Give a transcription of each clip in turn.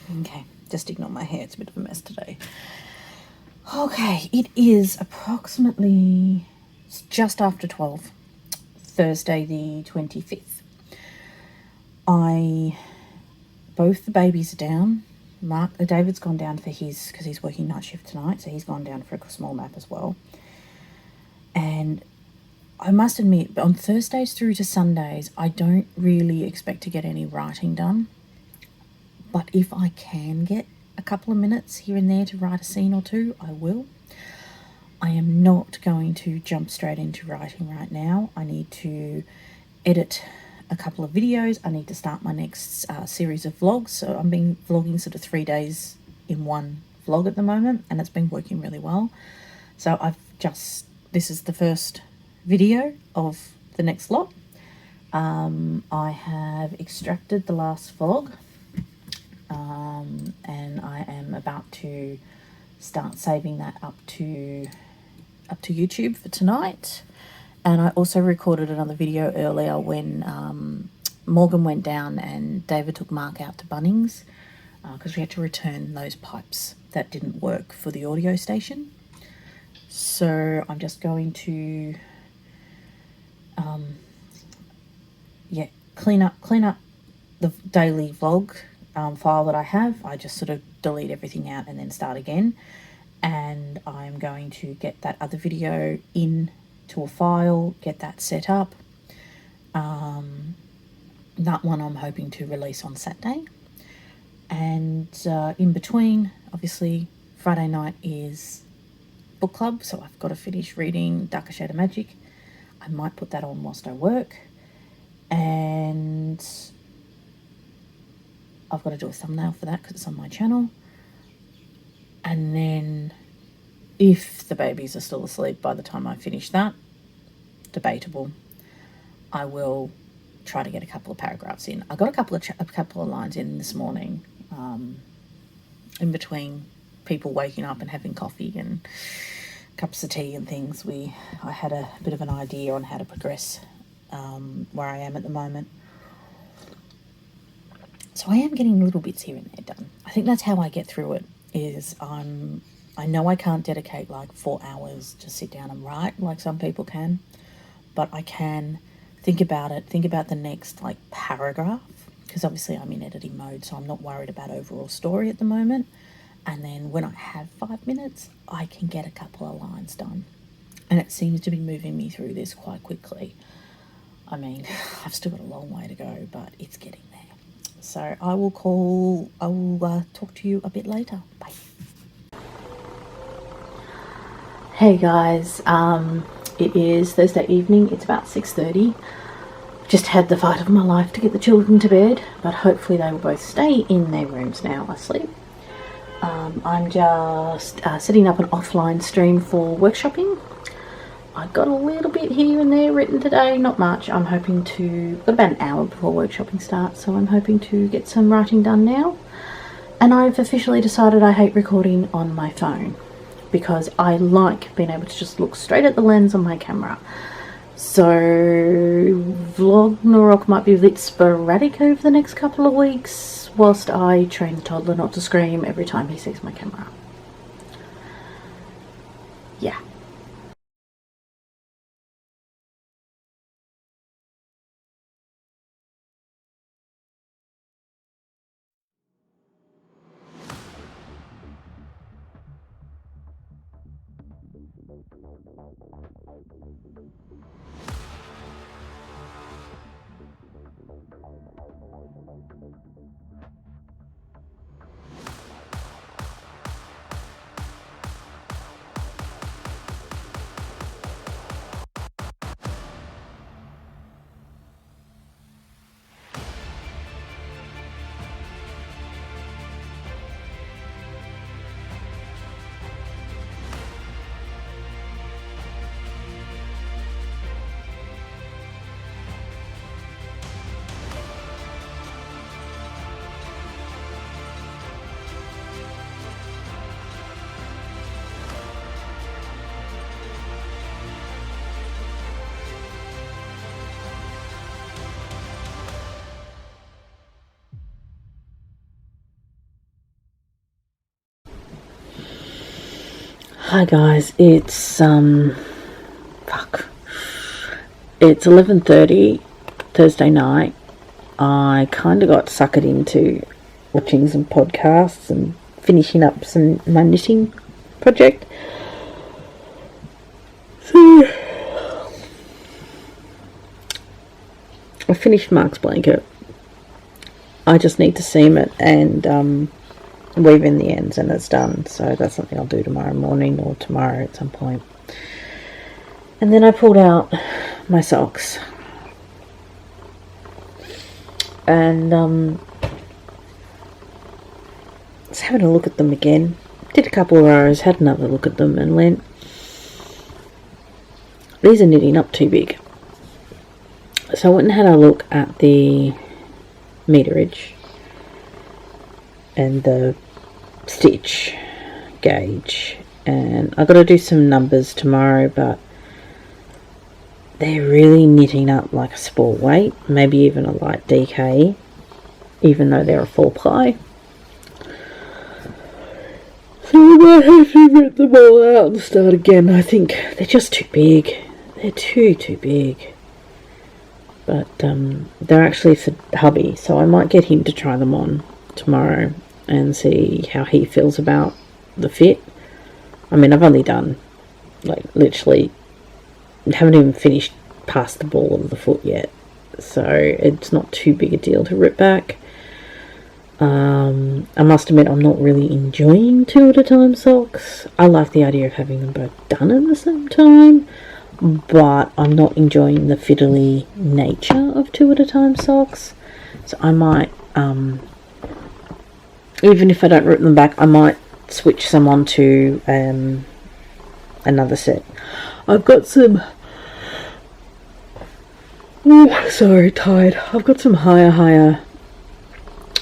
Okay, just ignore my hair. It's a bit of a mess today. Okay, it is approximately just after 12, Thursday the 25th. Both the babies are down. David's gone down for his, because he's working night shift tonight, so he's gone down for a small nap as well. And I must admit, on Thursdays through to Sundays, I don't really expect to get any writing done. But if I can get a couple of minutes here and there to write a scene or two, I will. I am not going to jump straight into writing right now. I need to edit a couple of videos. I need to start my next series of vlogs. So I'm been vlogging sort of 3 days in one vlog at the moment, and it's been working really well. So this is the first video of the next lot. I have extracted the last vlog, and I am about to start saving that up to YouTube for tonight. And I also recorded another video earlier when Morgan went down and David took Mark out to Bunnings because we had to return those pipes that didn't work for the audio station. So I'm just going to clean up the daily vlog file that I have. I just sort of delete everything out and then start again. And I'm going to get that other video into a file, get that set up. That one I'm hoping to release on Saturday. And in between, obviously, Friday night is book club, so I've got to finish reading Darker Shade of Magic. I might put that on whilst I work. And I've got to do a thumbnail for that because it's on my channel. And then if the babies are still asleep by the time I finish that, debatable, I will try to get a couple of paragraphs in. I got a couple of lines in this morning, in between people waking up and having coffee and cups of tea and things. I had a bit of an idea on how to progress where I am at the moment. So I am getting little bits here and there done. I think that's how I get through it. I know I can't dedicate like 4 hours to sit down and write like some people can, but I can think about the next like paragraph, because obviously I'm in editing mode, so I'm not worried about overall story at the moment. And then when I have 5 minutes, I can get a couple of lines done. And it seems to be moving me through this quite quickly. I mean, I've still got a long way to go, but it's getting there. So I will talk to you a bit later. Bye. Hey guys, it is Thursday evening. It's about 6:30. Just had the fight of my life to get the children to bed, but hopefully they will both stay in their rooms now asleep. I'm just setting up an offline stream for workshopping. I got a little bit here and there written today, not much. I'm hoping to, got about an hour before workshopping starts, so I'm hoping to get some writing done now. And I've officially decided I hate recording on my phone because I like being able to just look straight at the lens on my camera. So VLOGNAROK might be a bit sporadic over the next couple of weeks whilst I train the toddler not to scream every time he sees my camera. Yeah. Hi guys, it's it's 11:30 Thursday night. I kind of got suckered into watching some podcasts and finishing up my knitting project. So I finished Mark's blanket. I just need to seam it and weave in the ends, and it's done. So that's something I'll do tomorrow morning or tomorrow at some point. And then I pulled out my socks and was having a look at them again. Did a couple of rows, had another look at them and went, these are knitting up too big. So I went and had a look at the meterage and the stitch gauge, and I've got to do some numbers tomorrow, but they're really knitting up like a sport weight, maybe even a light DK, even though they're a 4-ply. So I might have to rip them all out and start again. I think they're just too big. They're too big. But they're actually for hubby, so I might get him to try them on tomorrow and see how he feels about the fit. I mean, I've only done, like, literally, haven't even finished past the ball of the foot yet, so it's not too big a deal to rip back. I must admit, I'm not really enjoying 2 at a time socks. I like the idea of having them both done at the same time, but I'm not enjoying the fiddly nature of 2 at a time socks. So I might, even if I don't rip them back, I might switch some onto another set. I've got some, tired. I've got some higher,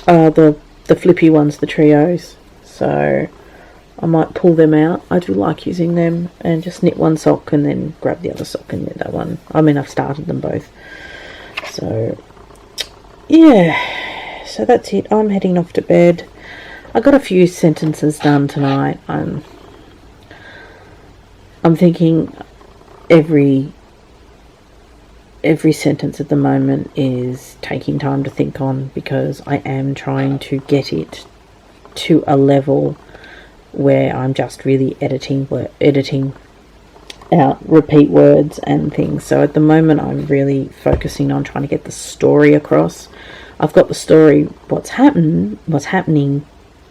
the flippy ones, the trios. So I might pull them out. I do like using them, and just knit one sock and then grab the other sock and knit that one. I mean, I've started them both. So yeah, so that's it. I'm heading off to bed. I got a few sentences done tonight. I'm thinking every sentence at the moment is taking time to think on, because I am trying to get it to a level where I'm just really editing out repeat words and things. So at the moment I'm really focusing on trying to get the story across. I've got the story, what's happening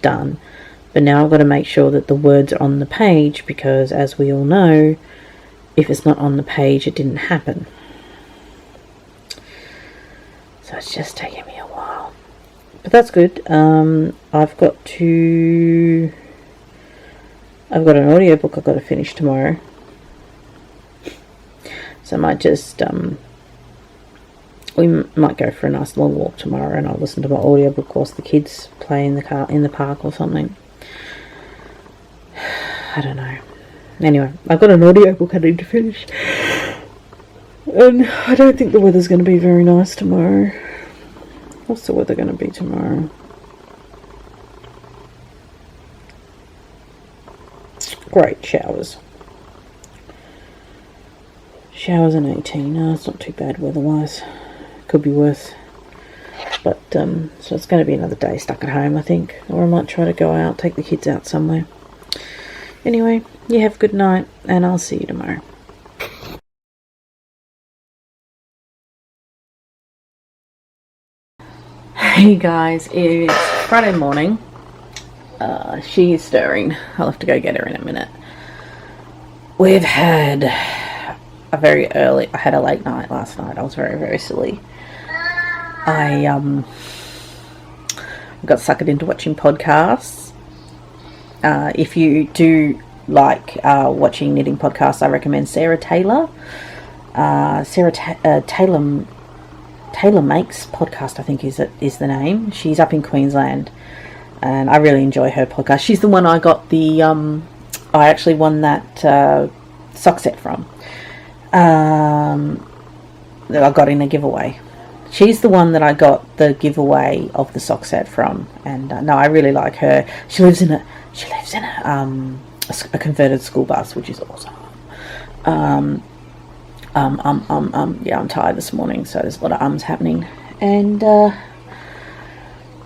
done, but now I've got to make sure that the words are on the page, because as we all know, if it's not on the page, it didn't happen. So it's just taking me a while, but that's good. I've got an audiobook I've got to finish tomorrow, so I might just we might go for a nice long walk tomorrow, and I'll listen to my audiobook whilst the kids play in the park or something. I don't know. Anyway, I've got an audiobook I need to finish, and I don't think the weather's going to be very nice tomorrow. What's the weather going to be tomorrow? Great, showers and 18. No, it's not too bad weather-wise. Could be worse. But so it's going to be another day stuck at home, I think, or I might try to go out, take the kids out somewhere. Anyway, you have a good night, and I'll see you tomorrow. Hey guys, it's Friday morning. She is stirring. I'll have to go get her in a minute. We've had I had a late night last night. I was very, very silly. I got suckered into watching podcasts. If you do like watching knitting podcasts, I recommend Sarah Taylor. Taylor Makes podcast, I think is the name. She's up in Queensland, and I really enjoy her podcast. She's the one I got I actually won that sock set from. That I got in a giveaway. She's the one that I got the giveaway of the sock set from, and no, I really like her. She lives in a a converted school bus, which is awesome. Yeah, I'm tired this morning, so there's a lot of ums happening. And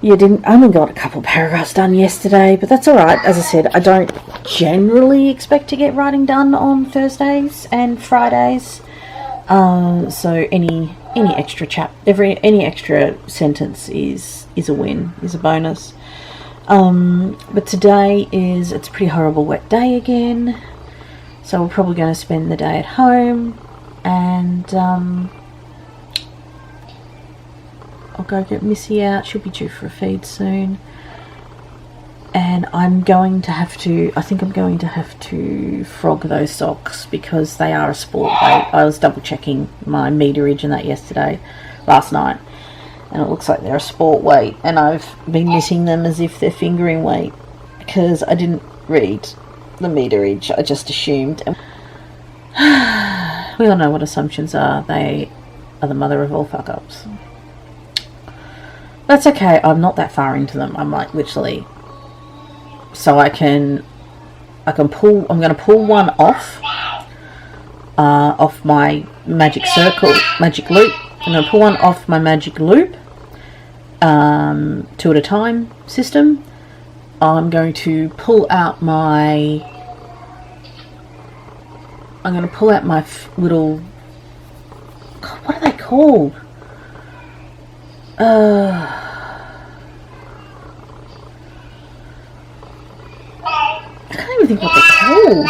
yeah, only got a couple of paragraphs done yesterday, but that's all right. As I said, I don't generally expect to get writing done on Thursdays and Fridays. So any extra any extra sentence is a win, is a bonus. But today it's a pretty horrible wet day again, so we're probably going to spend the day at home, and I'll go get Missy out. She'll be due for a feed soon, and I think I'm going to have to frog those socks because they are a sport weight. I was double checking my meterage and that last night, and it looks like they're a sport weight, and I've been knitting them as if they're fingering weight because I didn't read the meterage. I just assumed. We all know what assumptions are. They are the mother of all fuck ups. That's okay. I'm not that far into them. I'm like literally, so I can pull. I'm going to pull one off my magic loop. I'm going to pull one off my magic loop, 2 at a time system. I'm going to pull out my little, God, what are they called? I can't even think what they're called.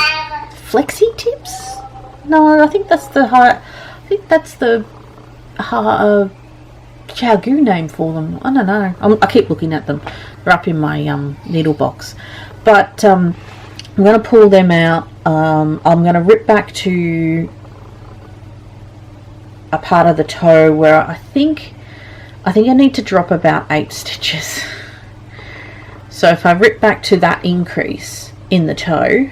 Flexi tips? No, I think that's the Chowgoo name for them. I don't know. I keep looking at them. They're up in my needle box. But I'm going to pull them out. I'm going to rip back to a part of the toe where I think I need to drop about 8 stitches. So if I rip back to that increase in the toe,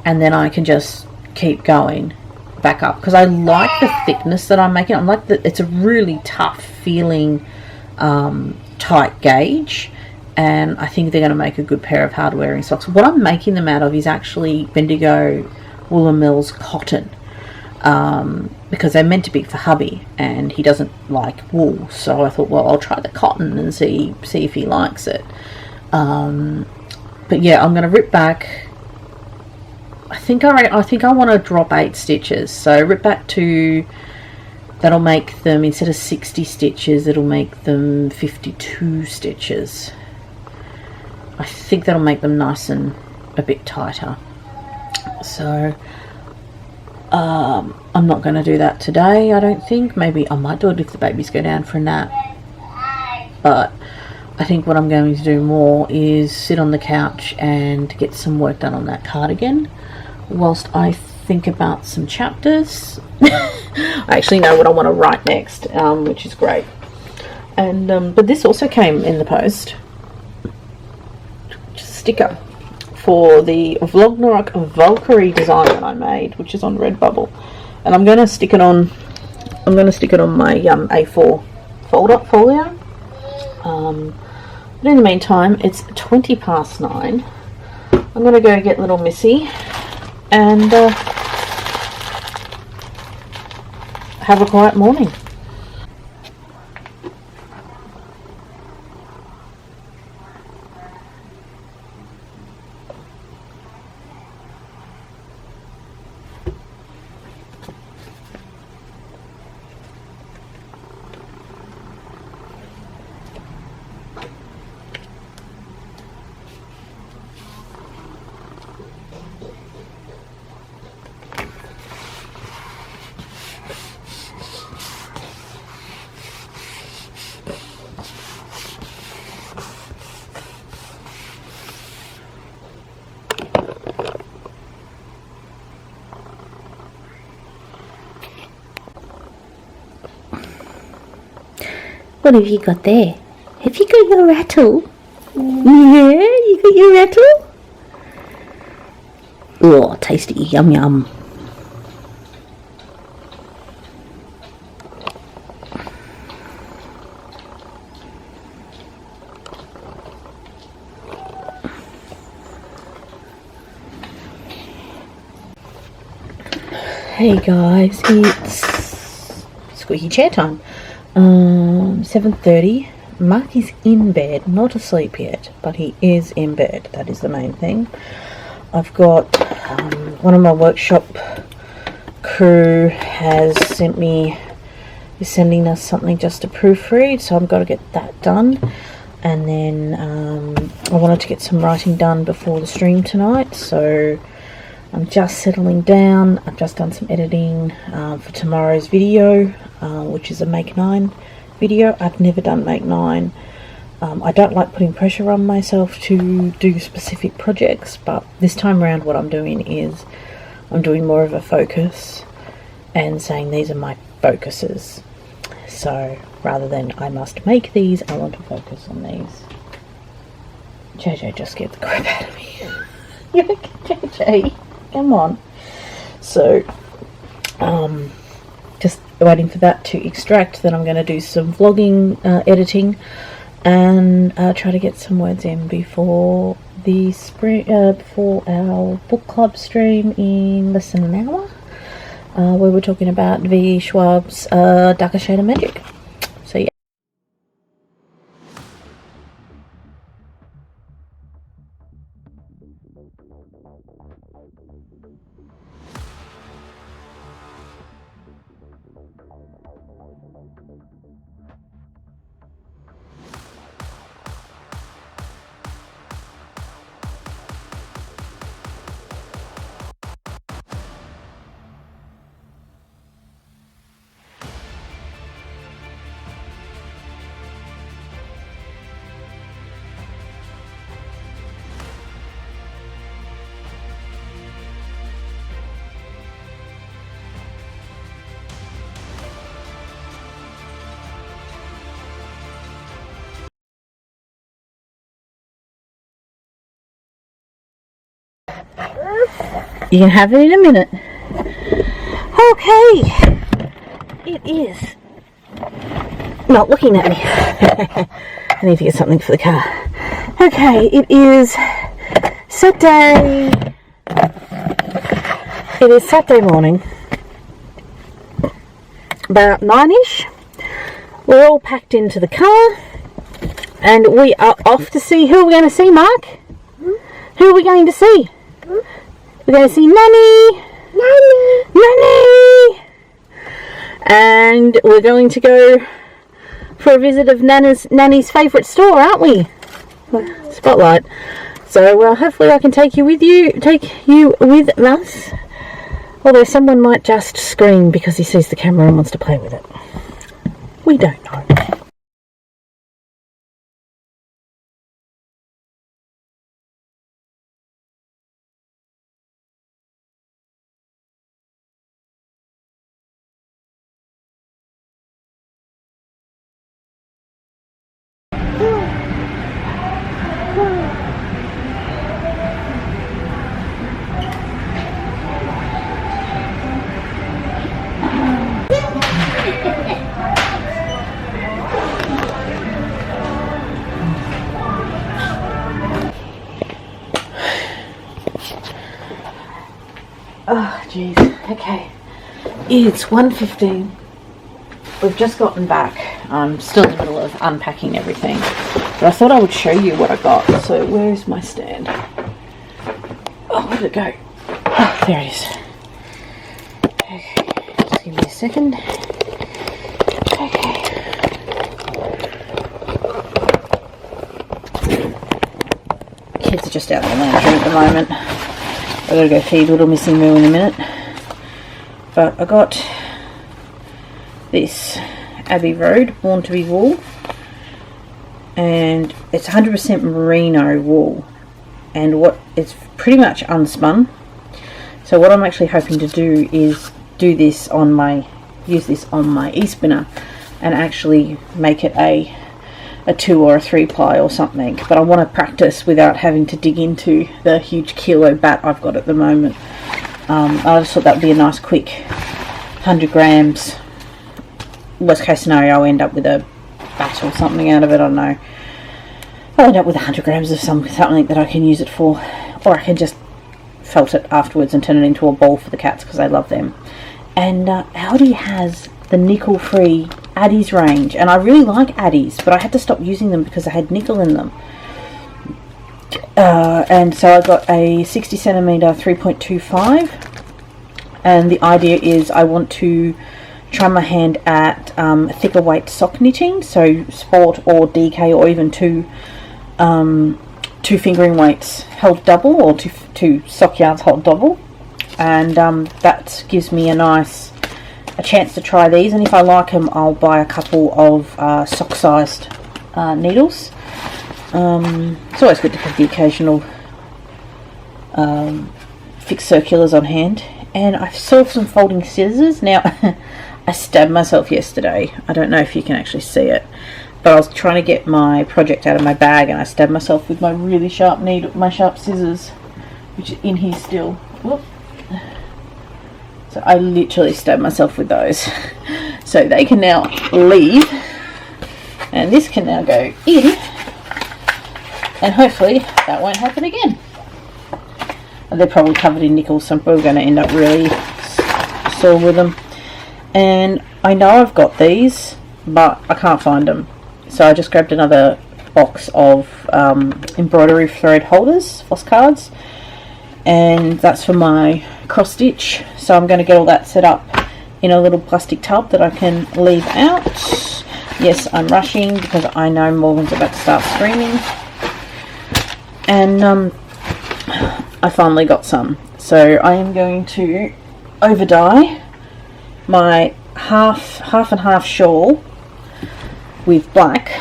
and then I can just keep going back up, because I like the thickness that I'm making. I like that it's a really tough feeling tight gauge, and I think they're going to make a good pair of hard wearing socks. What I'm making them out of is actually Bendigo Woolen Mills cotton, because they're meant to be for hubby, and he doesn't like wool. So I thought, well, I'll try the cotton and see if he likes it. But yeah, I'm going to rip back. I think I want to drop 8 stitches. So rip back to, that'll make them, instead of 60 stitches, it'll make them 52 stitches. I think that'll make them nice and a bit tighter. So I'm not going to do that today, I don't think. Maybe I might do it if the babies go down for a nap. But I think what I'm going to do more is sit on the couch and get some work done on that cardigan whilst I think about some chapters. I actually know what I want to write next, which is great. And but this also came in the post. Just a sticker for the VLOGNARok Valkyrie design that I made, which is on Redbubble, and I'm going to stick it on. I'm going to stick it on my A4 folio. But in the meantime, it's 9:20. I'm going to go get little Missy and have a quiet morning. What have you got there? Have you got your rattle? Yeah, you got your rattle? Oh, tasty, yum yum. Hey guys, it's squeaky chair time. 7:30. Mark is in bed, not asleep yet, but he is in bed. That is the main thing. I've got one of my workshop crew is sending us something just to proofread, so I've got to get that done. And then I wanted to get some writing done before the stream tonight, so I'm just settling down. I've just done some editing for tomorrow's video, which is a Make 9 video. I've never done Make 9. I don't like putting pressure on myself to do specific projects, but this time around what I'm doing is I'm doing more of a focus and saying these are my focuses. So rather than I must make these, I want to focus on these. JJ just scared the crap out of me. JJ, come on. So just waiting for that to extract. Then I'm going to do some vlogging editing and try to get some words in before the before our book club stream in less than an hour, where we're talking about V. Schwab's Darker Shade of Magic. So yeah. You can have it in a minute. Okay. It is not looking at me. I need to get something for the car. Okay, it is Saturday. It is Saturday morning. About 9ish. We're all packed into the car. And we are off to see, who are we going to see, Mark? Who are we going to see? We're going to see Nanny! Nanny! And we're going to go for a visit of Nanny's favourite store, aren't we? Spotlight. So hopefully I can take you with us. Although someone might just scream because he sees the camera and wants to play with it. We don't know. Oh, jeez. Okay. It's 1:15. We've just gotten back. I'm still in the middle of unpacking everything. But I thought I would show you what I got. So where's my stand? Oh, where did it go? Oh, there it is. Okay. Just give me a second. Okay. Kids are just out in the lounge room at the moment. I've got to go feed little Missy Moo in a minute. But I got this Abbey Road Born to Be wool, and it's 100% merino wool, and it's pretty much unspun. So what I'm actually hoping to do is use this on my e-spinner and actually make it a 2 or a 3 ply or something, but I want to practice without having to dig into the huge kilo bat I've got at the moment. I just thought that would be a nice quick 100 grams. Worst case scenario, I'll end up with a bat or something out of it, I don't know. I'll end up with 100 grams of something that I can use it for, or I can just felt it afterwards and turn it into a ball for the cats because they love them. And Aldi has the nickel-free Addies range, and I really like Addies, but I had to stop using them because they had nickel in them. And so I got a 60 centimeter 3.25, and the idea is I want to try my hand at thicker weight sock knitting, so sport or DK, or even two fingering weights held double, or two sock yards held double, and that gives me a chance to try these, and if I like them I'll buy a couple of sock sized needles. It's always good to have the occasional fixed circulars on hand. And I saw some folding scissors. Now I stabbed myself yesterday. I don't know if you can actually see it, but I was trying to get my project out of my bag and I stabbed myself with my really sharp my sharp scissors, which is in here still. Whoop. So I literally stabbed myself with those. So they can now leave, and this can now go in, and hopefully that won't happen again. And they're probably covered in nickel, so I'm probably going to end up really sore with them. And I know I've got these, but I can't find them. So I just grabbed another box of embroidery thread holders, floss cards, and that's for my cross stitch. So I'm going to get all that set up in a little plastic tub that I can leave out. Yes, I'm rushing because I know Morgan's about to start screaming. And I finally got some. So I am going to over dye my half and half shawl with black,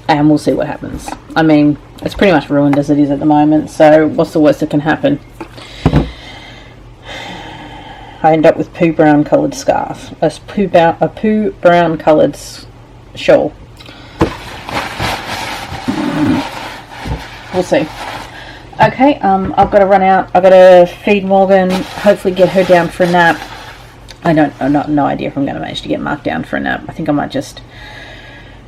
and we'll see what happens. I mean, it's pretty much ruined as it is at the moment, so what's the worst that can happen? I end up with poo brown coloured scarf, a poo brown coloured shawl. We'll see. Okay, I've got to run out. I've got to feed Morgan, hopefully get her down for a nap. No idea if I'm going to manage to get Mark down for a nap. I think I might just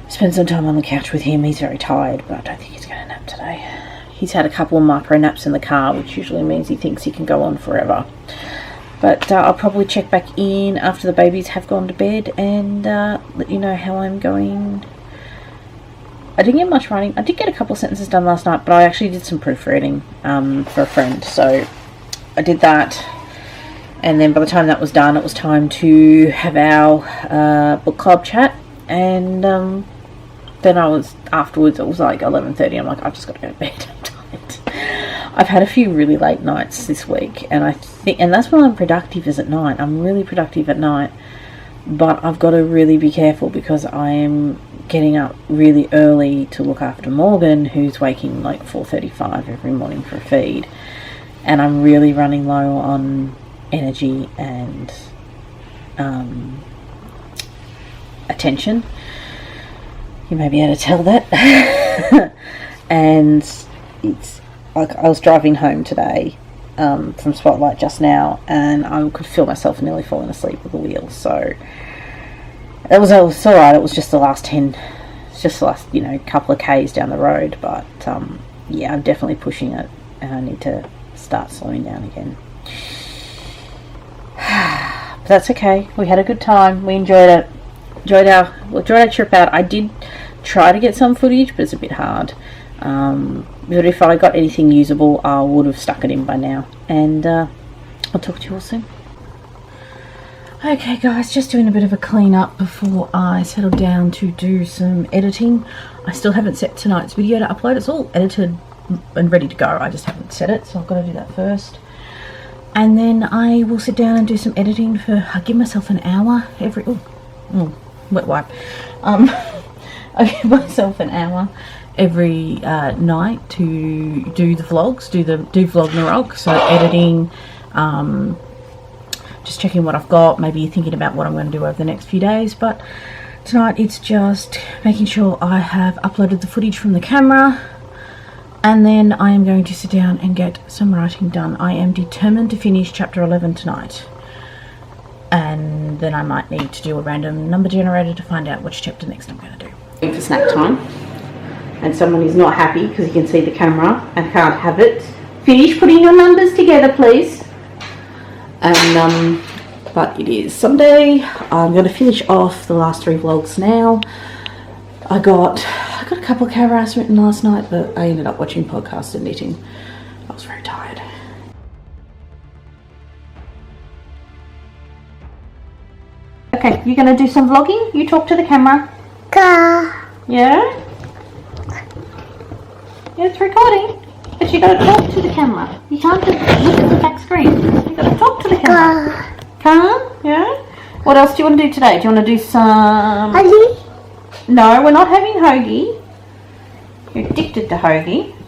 spend some time on the couch with him. He's very tired, but I don't think he's going to nap today. He's had a couple of micro naps in the car, which usually means he thinks he can go on forever. But I'll probably check back in after the babies have gone to bed and let you know how I'm going. I didn't get much writing. I did get a couple of sentences done last night, but I actually did some proofreading for a friend. So I did that, and then by the time that was done, it was time to have our book club chat. And then afterwards, it was like 11:30. I'm like, I've just got to go to bed. I'm tired. I've had a few really late nights this week, and and that's when I'm productive, is at night. I'm really productive at night, but I've got to really be careful because I am getting up really early to look after Morgan, who's waking like 4:35 every morning for a feed, and I'm really running low on energy and attention. You may be able to tell that. And it's like I was driving home today from Spotlight just now, and I could feel myself nearly falling asleep with the wheel. So it was alright. It was just the last couple of K's down the road, but yeah, I'm definitely pushing it, and I need to start slowing down again. But that's okay. We had a good time. We enjoyed it. Enjoyed our trip out. I did try to get some footage, but it's a bit hard. But if I got anything usable, I would have stuck it in by now. And I'll talk to you all soon. Okay guys, just doing a bit of a clean up before I settle down to do some editing. I still haven't set tonight's video to upload. It's all edited and ready to go. I just haven't set it, so I've got to do that first. And then I will sit down and do some editing I'll give myself an hour every... wet wipe. I give myself an hour every night to do the vlogs, do VLOGNAROK, so editing, just checking what I've got, maybe thinking about what I'm going to do over the next few days. But tonight it's just making sure I have uploaded the footage from the camera, and then I am going to sit down and get some writing done. I am determined to finish chapter 11 tonight, and then I might need to do a random number generator to find out which chapter next I'm going to do. For snack time, and someone is not happy because he can see the camera and can't have it. Finish putting your numbers together, please. And but it is Sunday. I'm going to finish off the last 3 vlogs now. I got a couple of cabarets written last night, but I ended up watching podcasts and knitting. I was very tired. Okay, you're going to do some vlogging? You talk to the camera. Yeah? Yeah, it's recording. But you got to talk to the camera. You can't just look at the back screen. You got to talk to the camera. Can't? Yeah? What else do you want to do today? Do you want to do some... Hoagie? No, we're not having hoagie. You're addicted to hoagie.